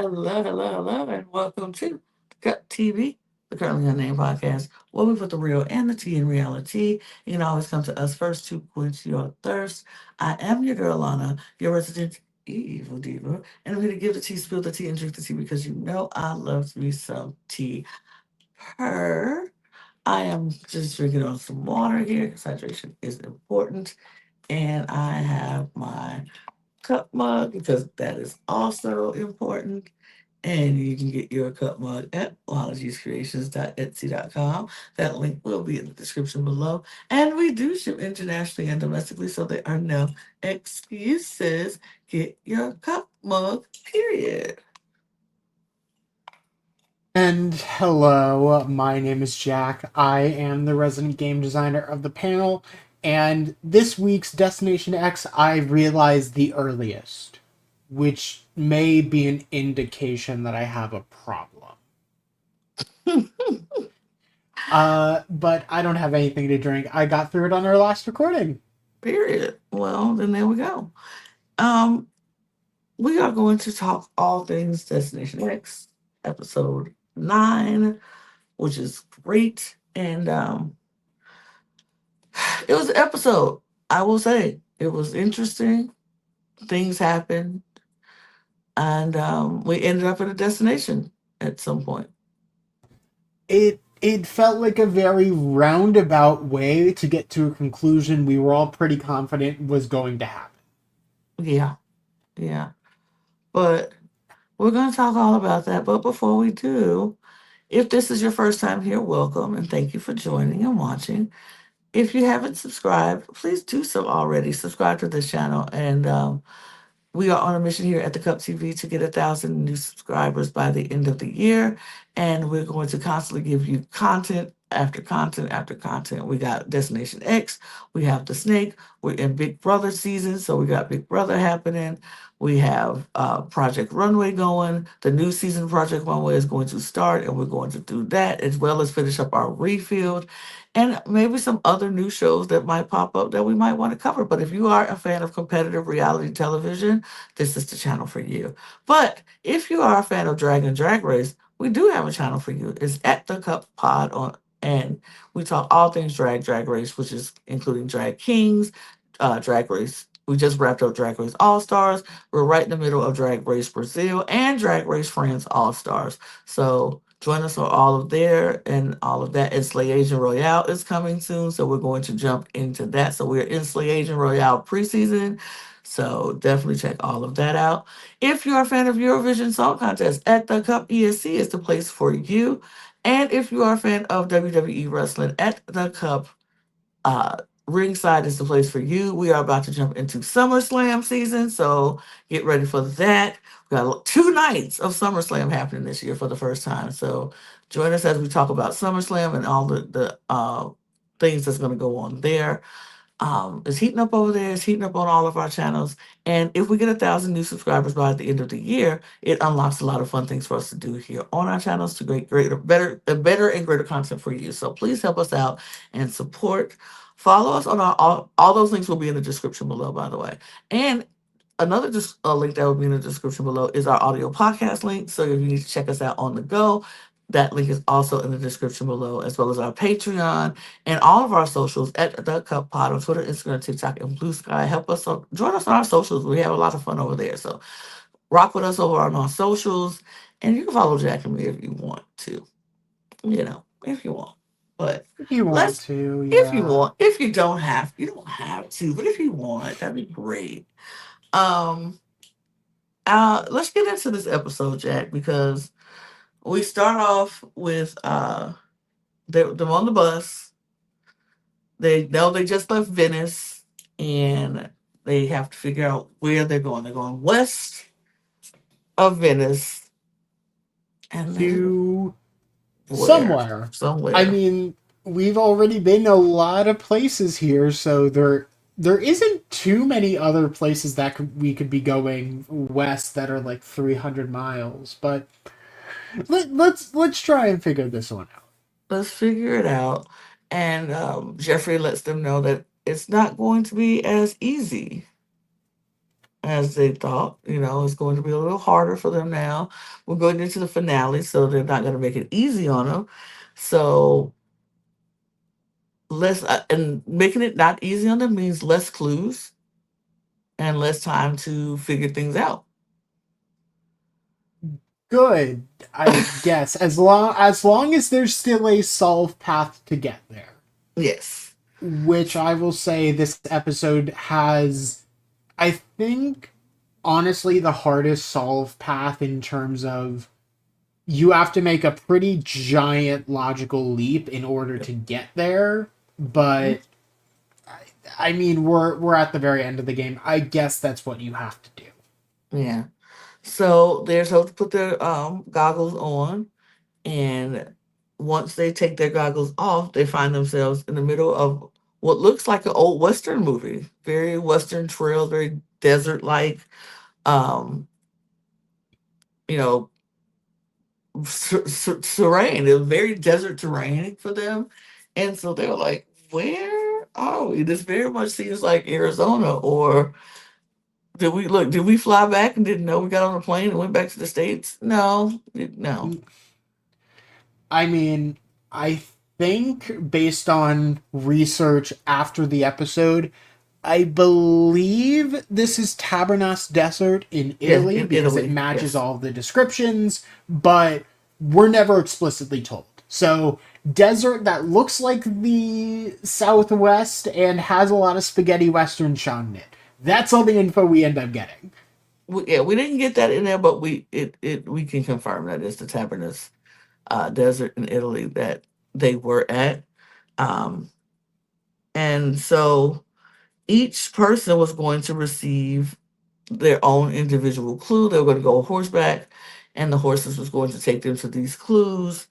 Hello, and welcome to Cut TV, the Currently Unnamed Podcast, where we put the real and the tea in reality. You can always come to us first to quench your thirst. I am your girl, Lana, your resident evil diva, and I'm here to give the tea, spill the tea, and drink the tea because you know I love me some tea. Her, I am just drinking on some water here because hydration is important, and I have my cup mug because that is also important. And you can get your cup mug at ologiescreations.etsy.com. That link will be in the description below. And we do ship internationally and domestically, so there are no excuses. Get your cup mug, period. And hello, my name is Jack. I am the resident game designer of the panel, and this week's Destination X I realized the earliest, which may be an indication that I have a problem. But I don't have anything to drink. I got through it on our last recording. Period. Well, then there we go. Um, we are going to talk all things Destination X, episode 9, which is great. And it was an episode. I will say it was interesting. Things happened, and we ended up at a destination at some point. It felt like a very roundabout way to get to a conclusion we were all pretty confident was going to happen. Yeah, yeah. But we're going to talk all about that. But before we do, if this is your first time here, welcome and thank you for joining and watching. If you haven't subscribed, please do so already. Subscribe to this channel and we are on a mission here at the Cup TV to get 1,000 new subscribers by the end of the year. And we're going to constantly give you content after content after content. We got Destination X, we have The Snake, we're in Big Brother season, so we got Big Brother happening. We have Project Runway going. The new season of Project Runway is going to start, and we're going to do that as well as finish up our refield and maybe some other new shows that might pop up that we might want to cover. But if you are a fan of competitive reality television, this is the channel for you. But if you are a fan of Drag Race, we do have a channel for you. It's at the Cup Pod on, and we talk all things Drag Race, which is including Drag Kings, Drag Race. We just wrapped up Drag Race All Stars. We're right in the middle of Drag Race Brazil and Drag Race France All Stars. So join us on all of there and all of that. And Slay Asian Royale is coming soon, so we're going to jump into that. So we're in Slay Asian Royale preseason. So definitely check all of that out. If you're a fan of Eurovision Song Contest, at the Cup ESC is the place for you. And if you are a fan of WWE Wrestling, at the Cup uh, Ringside is the place for you. We are about to jump into SummerSlam season, so get ready for that. We got 2 nights of SummerSlam happening this year for the first time. So join us as we talk about SummerSlam and all the things that's going to go on there. It's heating up over there. It's heating up on all of our channels. And if we get 1,000 new subscribers by the end of the year, it unlocks a lot of fun things for us to do here on our channels to create greater, better and greater content for you. So please help us out and support. Follow us on all those links will be in the description below, by the way. And another just a link that will be in the description below is our audio podcast link. So if you need to check us out on the go, that link is also in the description below, as well as our Patreon and all of our socials at the Cup Pod on Twitter, Instagram, TikTok, and Blue Sky. Help us join us on our socials. We have a lot of fun over there. So rock with us over on our socials, and you can follow Jack and me if you want to. If you want. But If you want let's to, if you yeah. want. If you don't have to. But if you want, that'd be great. Um, let's get into this episode, Jack, because we start off with they're on the bus. They know they just left Venice and they have to figure out where they're going. They're going west of Venice and then To where? somewhere. I Somewhere. mean, we've already been a lot of places here, so there isn't too many other places that we could be going west that are like 300 miles. But let's try and figure this one out. Let's figure it out. And Jeffrey lets them know that it's not going to be as easy as they thought. It's going to be a little harder for them now. We're going into the finale, so they're not going to make it easy on them. So less, and making it not easy on them means less clues and less time to figure things out. Good, I guess, as long as there's still a solve path to get there. Yes. Which I will say this episode has, I think, honestly, the hardest solve path in terms of you have to make a pretty giant logical leap in order to get there. But I mean, we're at the very end of the game. I guess that's what you have to do. Yeah. So they're supposed to put their goggles on, and once they take their goggles off, they find themselves in the middle of what looks like an old Western movie. Very Western trail, very desert like, um, you know, terrain. It was very desert terrain for them. And so they were like, where are we? This very much seems like Arizona. Or did we fly back and didn't know we got on a plane and went back to the States? No, no. I mean, I think based on research after the episode, I believe this is Tabernas Desert in Yeah, Italy in because it Italy. matches Yes. all of the descriptions, but we're never explicitly told. So, desert that looks like the Southwest and has a lot of spaghetti western shot in it. That's all the info we end up getting. Yeah, we didn't get that in there, but we can confirm that it's the Tabernas Desert in Italy that they were at. Um, and so each person was going to receive their own individual clue. They were going to go horseback, and the horses was going to take them to these clues.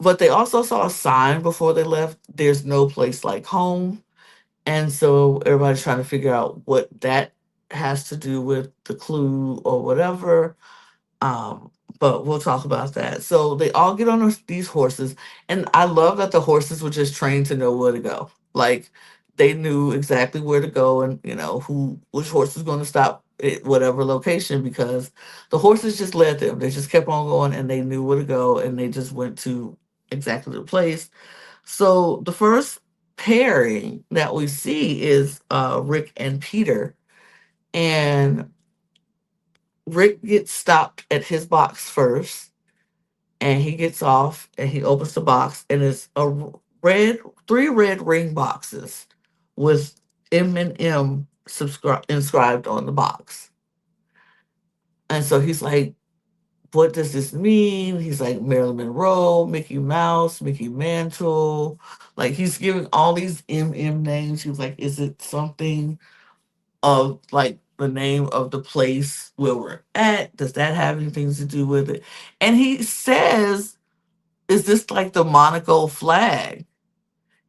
But they also saw a sign before they left. There's no place like home, and so everybody's trying to figure out what that has to do with the clue or whatever. Um, but we'll talk about that. So they all get on these horses, and I love that the horses were just trained to know where to go. Like they knew exactly where to go, and which horse was going to stop at whatever location because the horses just led them. They just kept on going, and they knew where to go, and they just went to exactly the place. So the first pairing that we see is Rick and Peter, and Rick gets stopped at his box first, and he gets off and he opens the box, and it's red, three red ring boxes with M&M inscribed on the box. And so he's like, "What does this mean?" He's like, "Marilyn Monroe, Mickey Mouse, Mickey Mantle." Like he's giving all these M names. He was like, "Is it something of like the name of the place where we're at? Does that have anything to do with it?" And he says, "Is this like the Monaco flag?"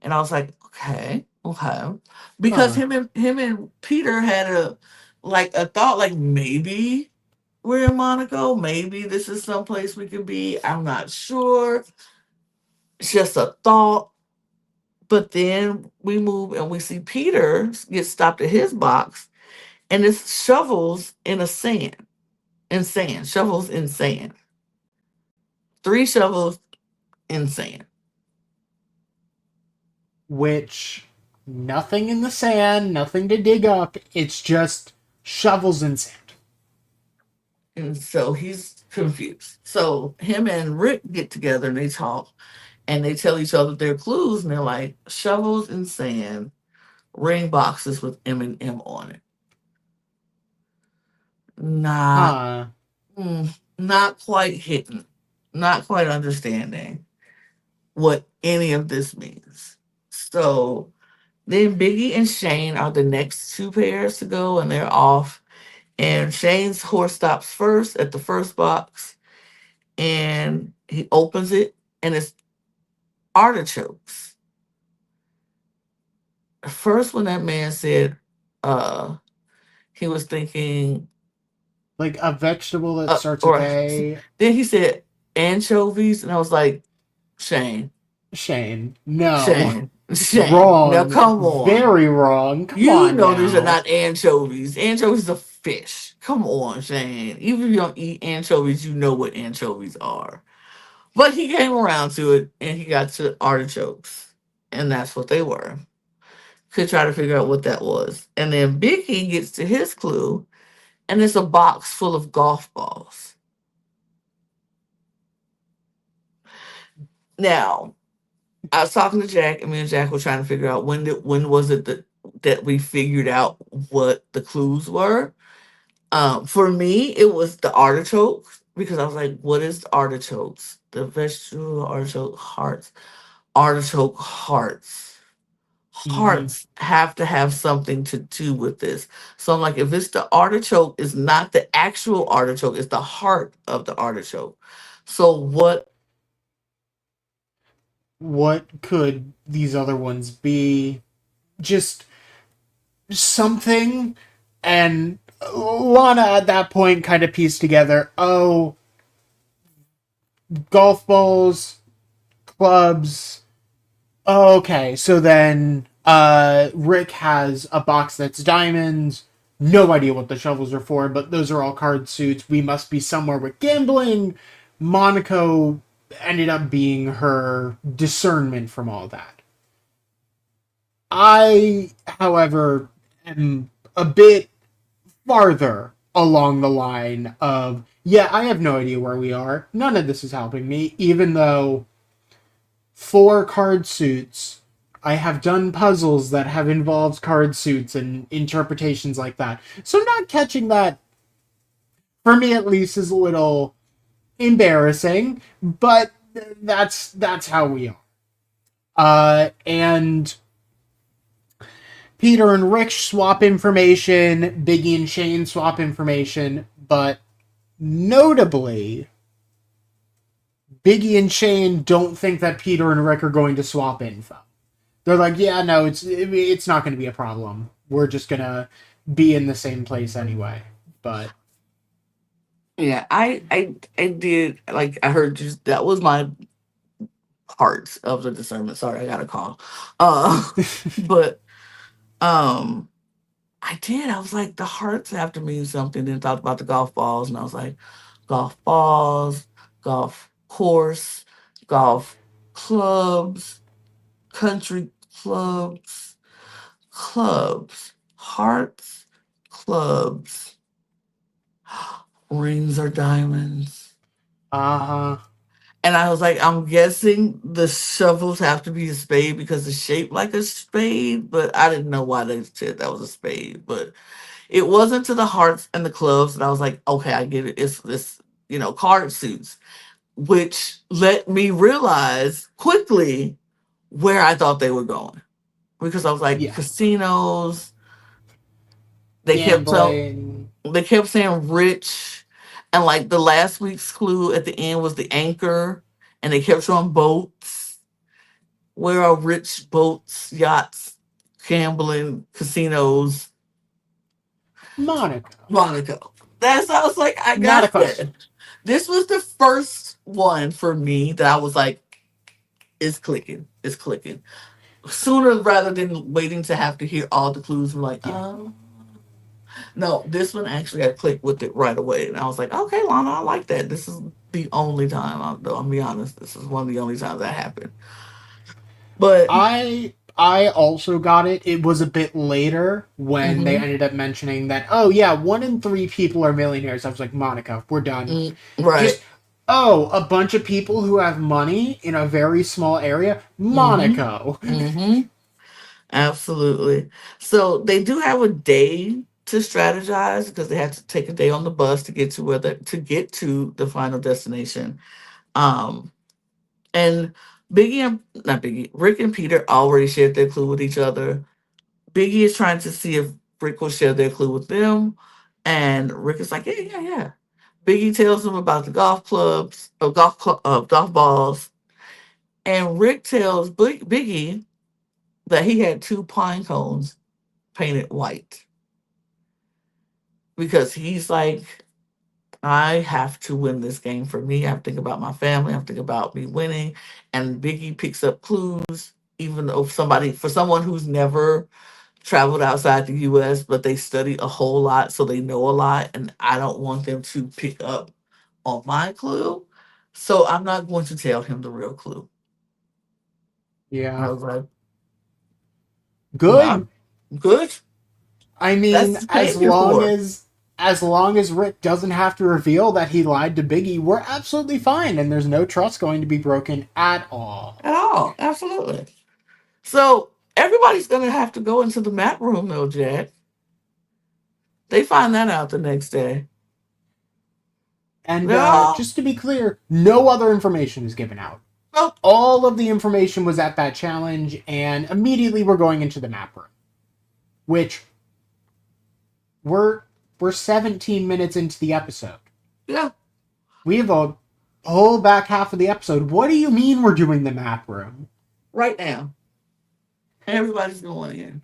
And I was like, "Okay, okay," because Huh. him and Peter had a thought, like maybe we're in Monaco, maybe this is someplace we could be. I'm not sure. It's just a thought. But then we move and we see Peter get stopped at his box, and it's shovels in sand, shovels in sand, three shovels in sand. Which, nothing in the sand, nothing to dig up. It's just shovels and sand. And so he's confused. So him and Rick get together and they talk, and they tell each other their clues, and they're like shovels in sand, ring boxes with M&M on it. Not, Huh. not quite hitting, not quite understanding what any of this means. So then Biggie and Shane are the next two pairs to go, and they're off. And Shane's horse stops first at the first box, and he opens it, and it's artichokes. First, when that man said, uh, he was thinking, Like a vegetable that starts with or A. then he said anchovies, and I was like, Shane, Shane. No. Shane. Now Wrong. come on. Very wrong. Come You on know these are now. not anchovies. Anchovies are fish. Come on, Shane. Even if you don't eat anchovies, you know what anchovies are. But he came around to it and he got to artichokes. And that's what they were. Could try to figure out what that was. And then Biggie gets to his clue and it's a box full of golf balls. Now, I was talking to Jack, and me and Jack were trying to figure out when was it that we figured out what the clues were. For me, it was the artichokes because I was like, "What is the artichokes? The vegetable artichoke hearts, artichoke hearts, Mm-hmm. hearts have to have something to do with this." So I'm like, if it's the artichoke, it's not the actual artichoke; it's the heart of the artichoke. So what? What could these other ones be? Just something. And Lana at that point kind of pieced together, oh, golf balls, clubs. Oh, okay, so then Rick has a box that's diamonds. No idea what the shovels are for, but those are all card suits. We must be somewhere with gambling. Monaco ended up being her discernment from all that. I, however, am a bit farther along the line of, yeah, I have no idea where we are. None of this is helping me, even though for card suits, I have done puzzles that have involved card suits and interpretations like that. So not catching that, for me at least, is a little embarrassing, but that's how we are. And Peter and Rick swap information, Biggie and Shane swap information, but notably, Biggie and Shane don't think that Peter and Rick are going to swap info. They're like, yeah, no, it's not going to be a problem. We're just gonna be in the same place anyway. But Yeah, I did like I heard just that was my parts of the discernment. Sorry, I got a call. But um I did. I was like, the hearts have to mean something. Then thought about the golf balls, and I was like, golf balls, golf course, golf clubs, country clubs, clubs, hearts, clubs, rings are diamonds. uh And I was like, I'm guessing the shovels have to be a spade because it's shaped like a spade, but I didn't know why they said that was a spade. But it wasn't to the hearts and the clubs, and I was like, okay, I get it. It's this, card suits, which let me realize quickly where I thought they were going because I was like, yeah, casinos. They kept so gambling. they kept saying rich, and like the last week's clue at the end was the anchor, and they kept showing boats. Where are rich boats, yachts, gambling, casinos? Monaco. Monaco. That's I was like, I Not a got question. that. This was the first one for me that I was like, it's clicking. It's clicking. Sooner rather than waiting to have to hear all the clues. I'm like, Yeah. no, this one actually I clicked with it right away. And I was like, okay, Lana, I like that. This is the only time, I'll be honest, this is one of the only times that happened. But I also got it. It was a bit later when they mhm, ended up mentioning that, oh yeah, 1 in 3 people are millionaires. I was like, Monaco, we're done. right. Just, oh, a bunch of people who have money in a very small area. Hmm. Monaco. Hmm. Absolutely. So they do have a day to strategize because they had to take a day on the bus to get to to get to the final destination. Um, and Biggie and not Biggie, Rick and Peter already shared their clue with each other. Biggie is trying to see if Rick will share their clue with them, and Rick is like, yeah, yeah, yeah. Biggie tells him about the golf clubs, golf balls, and Rick tells Biggie that he had two pine cones painted white because he's like, I have to win this game for me. I have to think about my family. I have to think about me winning. And Biggie picks up clues, even though for someone who's never traveled outside the US, but they study a whole lot, so they know a lot, and I don't want them to pick up on my clue. So I'm not going to tell him the real clue. I Yeah. was like, Good. no, good. I That's mean, what you came here for. as long as Rick doesn't have to reveal that he lied to Biggie, we're absolutely fine, and there's no trust going to be broken at all. At all. Absolutely. So everybody's going to have to go into the map room, though, Jack. They find that out the next day. And No, just to be clear, no other information is given out. nope. All of the information was at that challenge, and immediately we're going into the map room, which we're we're 17 minutes into the episode. Yeah, We have a whole back half of the episode. What do you mean we're doing the map room? right now. Everybody's going in.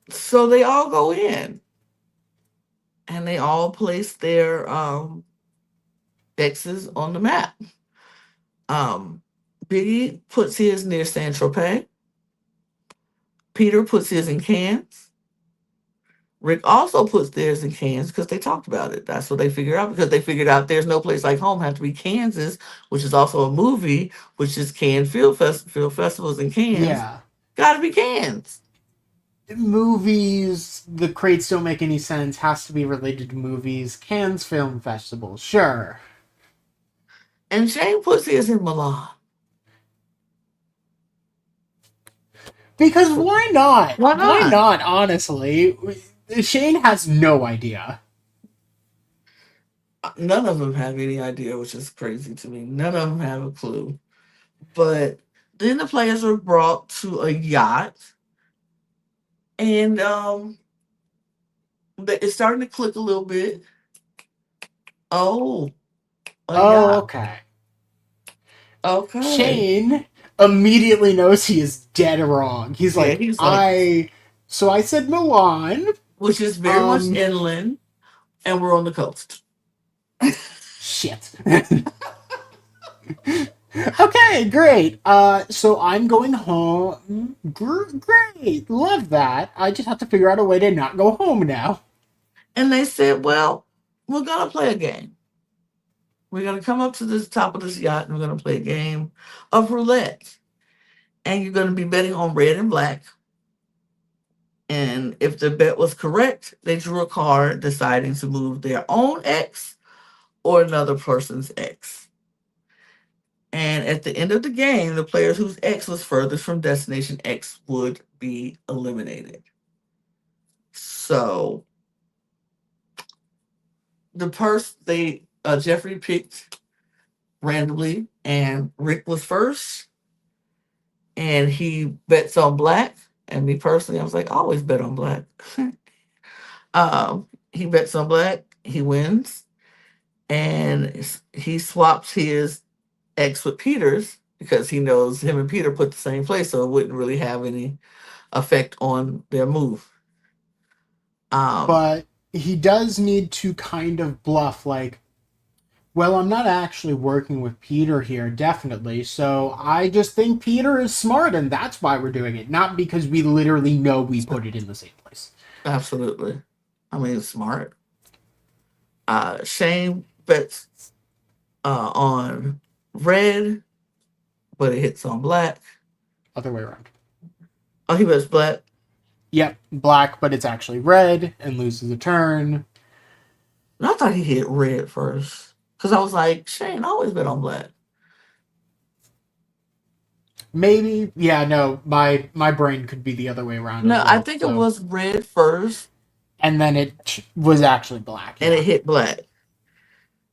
So they all go in and they all place their X's on the map. Um, Biggie puts his near Saint Tropez. Peter puts his in Cannes. Rick also puts theirs in Cannes because they talked about it. That's what they figured out because they figured out there's no place like home have to be Kansas, which is also a movie, which is Cannes Film Festivals in Cannes. Yeah. Got to be Cannes. Movies, the crates don't make any sense, has to be related to movies. Cannes Film Festival, sure. And Shane puts his in Milan. Because why not? Why Why not? not, honestly? Shane has no idea. None of them have any idea, which is crazy to me. None of them have a clue. But then the players are brought to a yacht, and it's starting to click a little bit. Oh, a Oh, yacht. okay. Okay. Shane immediately knows he is dead wrong. He's Yeah, like, he's like, So I said Milan. which is very much Um, inland, and we're on the coast. shit. Okay, great. So I'm going home. Great, love that. I just have to figure out a way to not go home now. And they said, well, we're going to play a game. We're going to come up to the top of this yacht and we're going to play a game of roulette. And you're going to be betting on red and black. And if the bet was correct, they drew a card deciding to move their own X or another person's X. And at the end of the game, the players whose X was furthest from destination X would be eliminated. So the person they Jeffrey picked randomly, and Rick was first, and he bets on black. And me personally, I was like, I always bet on black. He bets on black, he wins, and he swaps his X with Peter's because he knows him and Peter put the same place, so it wouldn't really have any effect on their move. Um, But he does need to kind of bluff, like, well, I'm not actually working with Peter here, definitely. So I just think Peter is smart, and that's why we're doing it, not because we literally know we put it in the same place. Absolutely. I mean, it's smart. Shane bets on red, but it hits on black. Other way around. Oh, he bets black. Yep, black, but it's actually red and loses a turn. And I thought he hit red first because I was like, Shane always bet on black. Maybe, yeah, no, my brain could be the other way around as No, I well. think it So, was red first and then was actually black. and it Yeah, hit black.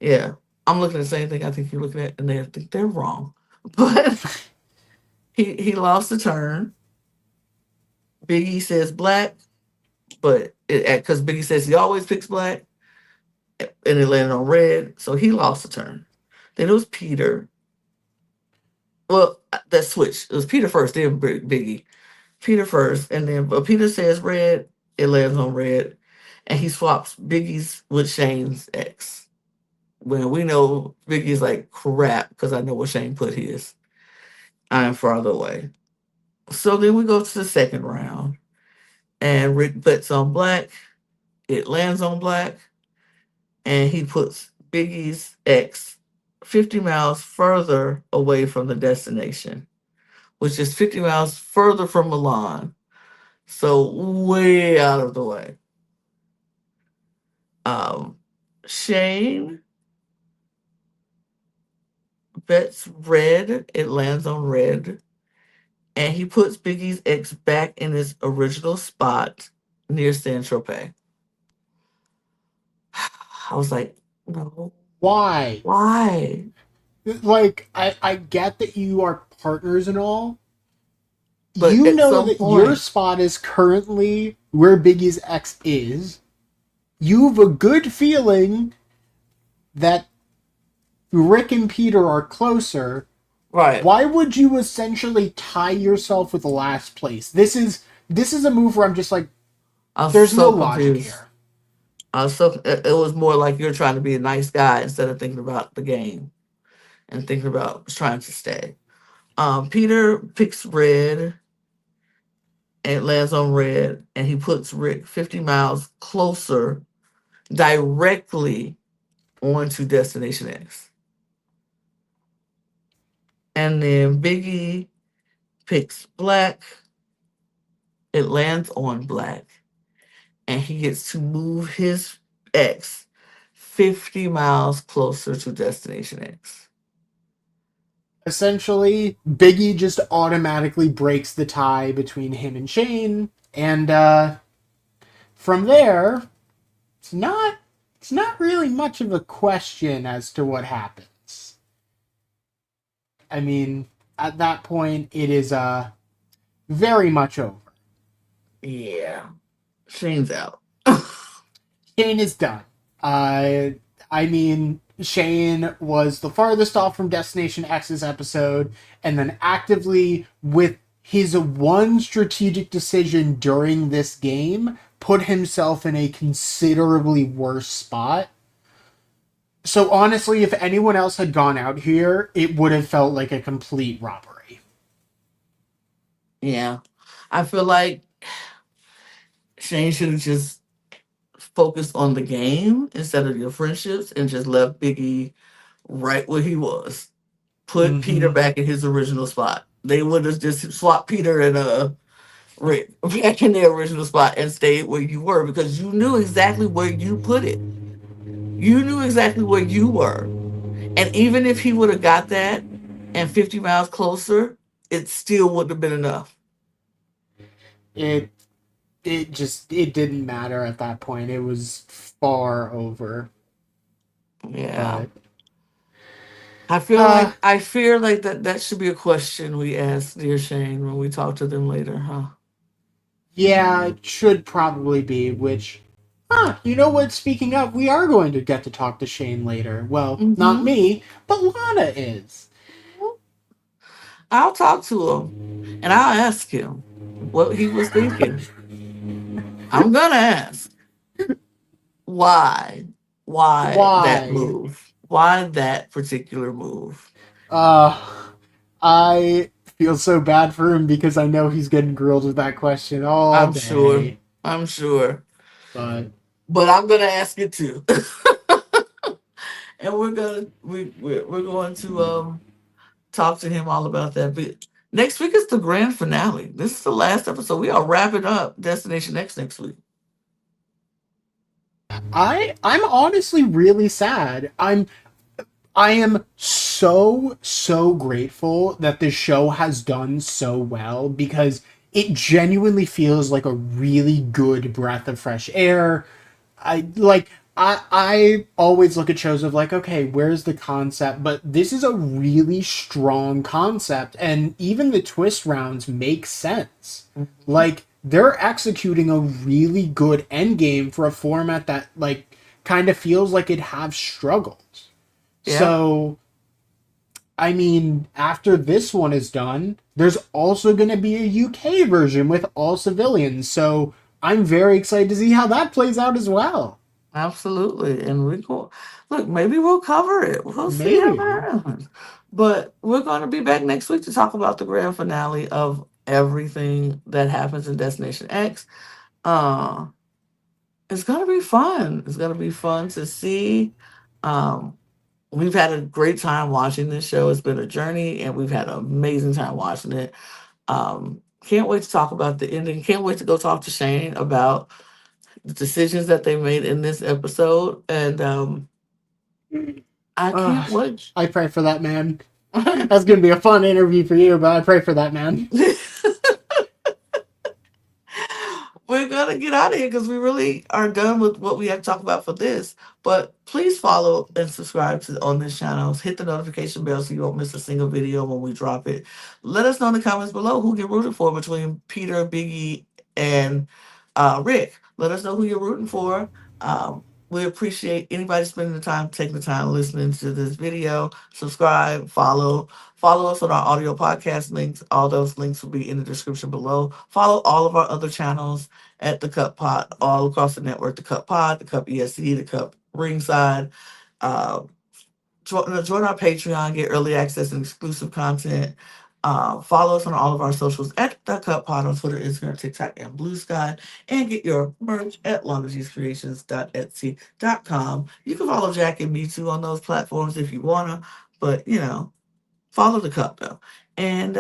Yeah. I'm looking at the same thing I think you're looking at, and they think they're wrong. But he lost the turn. Biggie says black, but because Biggie says he always picks black, and it landed on red, so he lost the turn. Then it was Peter. Well, that switched. It was Peter first, then Biggie. Peter first, and then but Peter says red, it lands on red, and he swaps Biggie's with Shane's X. When we know Biggie's like crap because I know where Shane put his. I'm farther away. So then we go to the second round, and Rick bets on black. It lands on black, and he puts Biggie's X 50 miles further away from the destination, which is 50 miles further from Milan. So way out of the way. Um, Shane bets red. It lands on red. And he puts Biggie's X back in its original spot near San Tropez. I was like, no, Why? why? Like, I get that you are partners and all. But You at know some that your point, spot is currently where Biggie's ex is. You have a good feeling that Rick and Peter are closer. right, Why would you essentially tie yourself with the last place? This is a move where I'm just like, I was there's no so logic confused. here. It was more like you're trying to be a nice guy instead of thinking about the game and thinking about trying to stay. Peter picks red and lands on red, and he puts Rick 50 miles closer directly onto Destination X. And then Biggie picks black, it lands on black, and he gets to move his X 50 miles closer to Destination X. Essentially, Biggie just automatically breaks the tie between him and Shane, and from there, it's not it's not really much of a question as to what happens. I mean, at that point, it is very much over. Yeah, Shane's out. Shane is done. Uh, I mean, Shane was the farthest off from Destination X's episode, and then actively, with his one strategic decision during this game, put himself in a considerably worse spot. So honestly, if anyone else had gone out here, it would have felt like a complete robbery. Yeah, I feel like Shane should have just focused on the game instead of your friendships and just left Biggie right where he was. Put Peter Mm-hmm. back in his original spot. They would have just swapped Peter and Rick back in their original spot and stayed where you were because you knew exactly where you put it. You knew exactly where you were. And even if he would have got that and 50 miles closer, it still wouldn't have been enough. It it didn't matter at that point. It was far over. Yeah. But uh I fear like that should be a question we ask dear Shane when we talk to them later, huh? yeah, it should probably be, which you know what, speaking of, we are going to get to talk to Shane later. Well, not Mm-hmm. me, but Lana is. I'll talk to him and I'll ask him what he was thinking. I'm gonna ask why, why that Why? move, why that particular move. Uh I feel so bad for him because I know he's getting grilled with that question all I'm sure, day. I'm sure, But but I'm gonna ask it too, and we're going to talk to him all about that. But next week is the grand finale. This is the last episode. We are wrapping up Destination X next week. I'm honestly really sad. I am so grateful that this show has done so well because it genuinely feels like a really good breath of fresh air. I always look at shows of like, okay, where's the concept? But this is a really strong concept, and even the twist rounds make sense. Mhm. Like they're executing a really good end game for a format that like kind of feels like it have struggled. Yeah, So I mean, after this one is done, there's also going to be a UK version with all civilians. So I'm very excited to see how that plays out as well. absolutely. And we go look. Maybe we'll cover it. We'll see how Maybe. that happens. But we're going to be back next week to talk about the grand finale of everything that happens in Destination X. Uh, it's gonna be fun. It's gonna be fun to see. Um, we've had a great time watching this show. It's been a journey, and we've had an amazing time watching it. Can't wait to talk about the ending. Can't wait to go talk to Shane about the decisions that they made in this episode, and I Uh, can't wait. I pray for that man. That's gonna be a fun interview for you, but I pray for that man. We're gonna get out of here because we really are done with what we have to talk about for this. But please follow and subscribe to on this channel. Hit the notification bell so you won't miss a single video when we drop it. Let us know in the comments below who you're rooting for between Peter, Biggie, and Rick. Let us know who you're rooting for. We appreciate anybody spending the time, taking the time listening to this video. Subscribe, follow us on our audio podcast links. All those links will be in the description below. Follow all of our other channels at the Cup Pod all across the network: the Cup Pod, the Cup ESC, the Cup Ringside. Uh, join our Patreon, get early access and exclusive content. Follow us on all of our socials at the Cup Pod on Twitter, Instagram, TikTok, and Blue Sky, and get your merch at longageecreations.etsy.com. You can follow Jack and me too on those platforms if you wanna, but follow the Cup though, and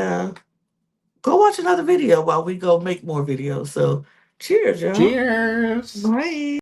go watch another video while we go make more videos. So, cheers, y'all. Cheers. Bye.